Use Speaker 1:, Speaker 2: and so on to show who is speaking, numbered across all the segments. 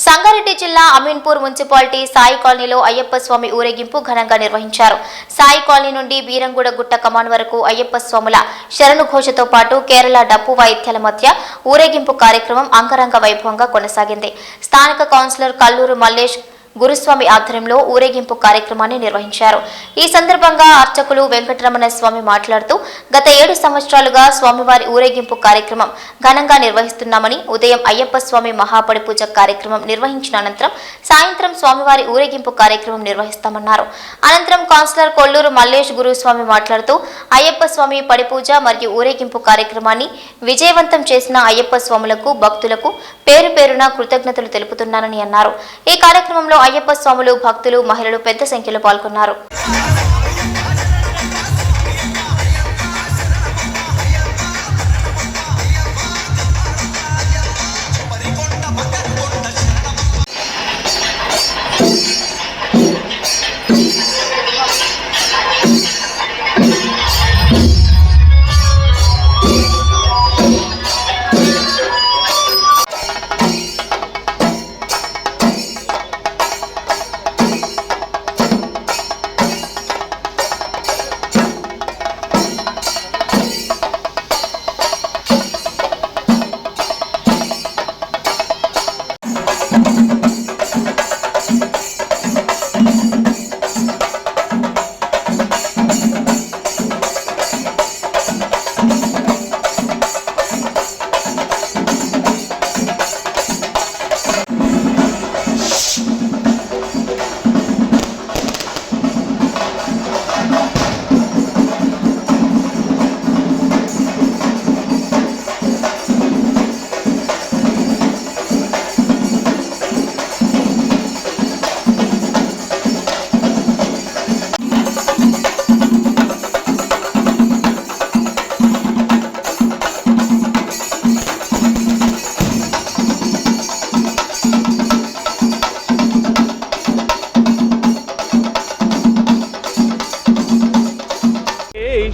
Speaker 1: సంగారెడ్డి జిల్లా అమీన్పూర్ మున్సిపాలిటీ సాయి కాలనీలో అయ్యప్ప స్వామి ఊరేగింపు ఘనంగా నిర్వహించారు. సాయి కాలనీ నుండి బీరంగూడ గుట్ట కమాన్ వరకు అయ్యప్ప స్వాముల శరణు ఘోషతో పాటు కేరళ డప్పు వాయిద్యాల మధ్య ఊరేగింపు కార్యక్రమం అంగరంగ వైభవంగా కొనసాగింది. స్థానిక కౌన్సిలర్ కల్లూరు మల్లేష్ గురుస్వామి ఆధ్వర్యంలో ఊరేగింపు కార్యక్రమాన్ని నిర్వహించారు. ఈ సందర్భంగా అర్చకులు వెంకటరమణ స్వామి మాట్లాడుతూ గత 7 సంవత్సరాలుగా స్వామివారి ఊరేగింపు కార్యక్రమం ఘనంగా నిర్వహిస్తున్నామని, ఉదయం అయ్యప్ప స్వామి మహాపడి పూజ కార్యక్రమం నిర్వహించిన అనంతరం సాయంత్రం స్వామివారి ఊరేగింపు కార్యక్రమం నిర్వహిస్తామన్నారు. అనంతరం కౌన్సిలర్ కొల్లూరు మల్లేష్ గురుస్వామి మాట్లాడుతూ అయ్యప్ప స్వామి పడిపూజ మరియు ఊరేగింపు కార్యక్రమాన్ని విజయవంతం చేసిన అయ్యప్ప స్వాములకు భక్తులకు పేరు పేరున కృతజ్ఞతలు తెలుపుతున్నానని అన్నారు. ఈ కార్యక్రమంలో అయ్యప్ప స్వాములు, భక్తులు, మహిళలు పెద్ద సంఖ్యలో పాల్గొన్నారు.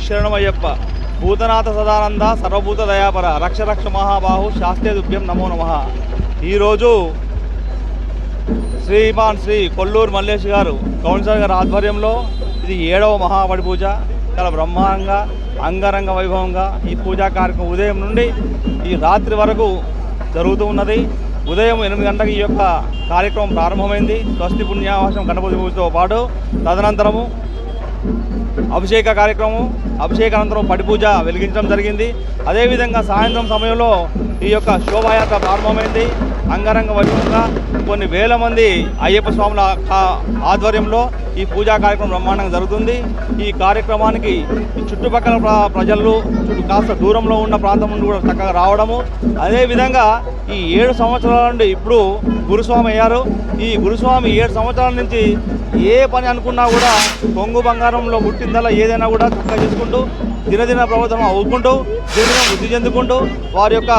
Speaker 2: శరణమయ్యప్ప భూతనాథ సదానంద సర్వభూత దయాపర రక్ష రక్ష మహాబాహు శాస్త్రే దుభ్యం నమో నమః. ఈరోజు శ్రీ కొల్లూరు మల్లేష్ గారు కౌన్సిలర్ గారి ఆధ్వర్యంలో ఇది 7వ మహాపడి పూజ చాలా బ్రహ్మాండంగా అంగరంగ వైభవంగా ఈ పూజా కార్యక్రమం ఉదయం నుండి ఈ రాత్రి వరకు జరుగుతూ ఉన్నది. ఉదయం 8 గంటలకు ఈ యొక్క కార్యక్రమం ప్రారంభమైంది. స్వస్తి పుణ్యావాసం గణపతి పూజతో పాటు తదనంతరము అభిషేక కార్యక్రమం, అభిషేకానంతరం పడి పూజ వెలిగించడం జరిగింది. అదేవిధంగా సాయంత్రం సమయంలో ఈ యొక్క శోభాయాత్ర ప్రారంభమైంది. అంగరంగ వైభవంగా కొన్ని వేల మంది అయ్యప్ప స్వాముల ఆధ్వర్యంలో ఈ పూజా కార్యక్రమం బ్రహ్మాండంగా జరుగుతుంది. ఈ కార్యక్రమానికి చుట్టుపక్కల ప్రజలు కాస్త దూరంలో ఉన్న ప్రాంతం నుండి కూడా చక్కగా రావడము, అదేవిధంగా ఈ 7 సంవత్సరాల నుండి ఇప్పుడు గురుస్వామి అయ్యారు. ఈ గురుస్వామి 7 సంవత్సరాల నుంచి ఏ పని అనుకున్నా కూడా కొంగు బంగారంలో పుట్టిందల్లా ఏదైనా కూడా చక్కగా చేసుకుంటూ దినదిన ప్రవర్తన అవుకుంటూ దినదిన వృద్ధి చెందుకుంటూ వారి యొక్క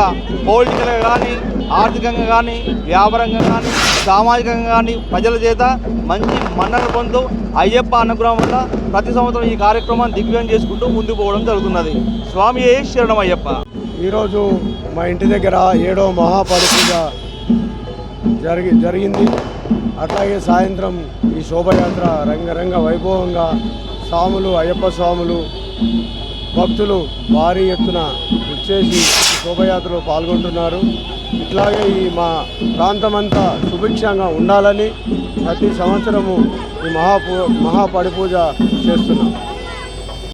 Speaker 2: పొలిటికల్గా కానీ, ఆర్థికంగా కానీ, వ్యాపారంగా కానీ, సామాజికంగా కానీ ప్రజల చేత మంచి మన్నన పొందుతూ అయ్యప్ప అనుగ్రహం వల్ల ప్రతి సంవత్సరం ఈ కార్యక్రమాన్ని దిగ్విజయం చేసుకుంటూ ముందుకు పోవడం జరుగుతున్నది. స్వామి శరణం అయ్యప్ప.
Speaker 3: ఈరోజు మా ఇంటి దగ్గర 7వ మహాపడి పూజ జరిగింది. అట్లాగే సాయంత్రం ఈ శోభయాత్ర రంగరంగ వైభవంగా స్వాములు, అయ్యప్ప స్వాములు, భక్తులు భారీ ఎత్తున వచ్చేసి శోభయాత్రలో పాల్గొంటున్నారు. ఇట్లాగే ఈ మా ప్రాంతమంతా సుభిక్షంగా ఉండాలని ప్రతి సంవత్సరము ఈ మహాపడి పూజ చేస్తున్నాం.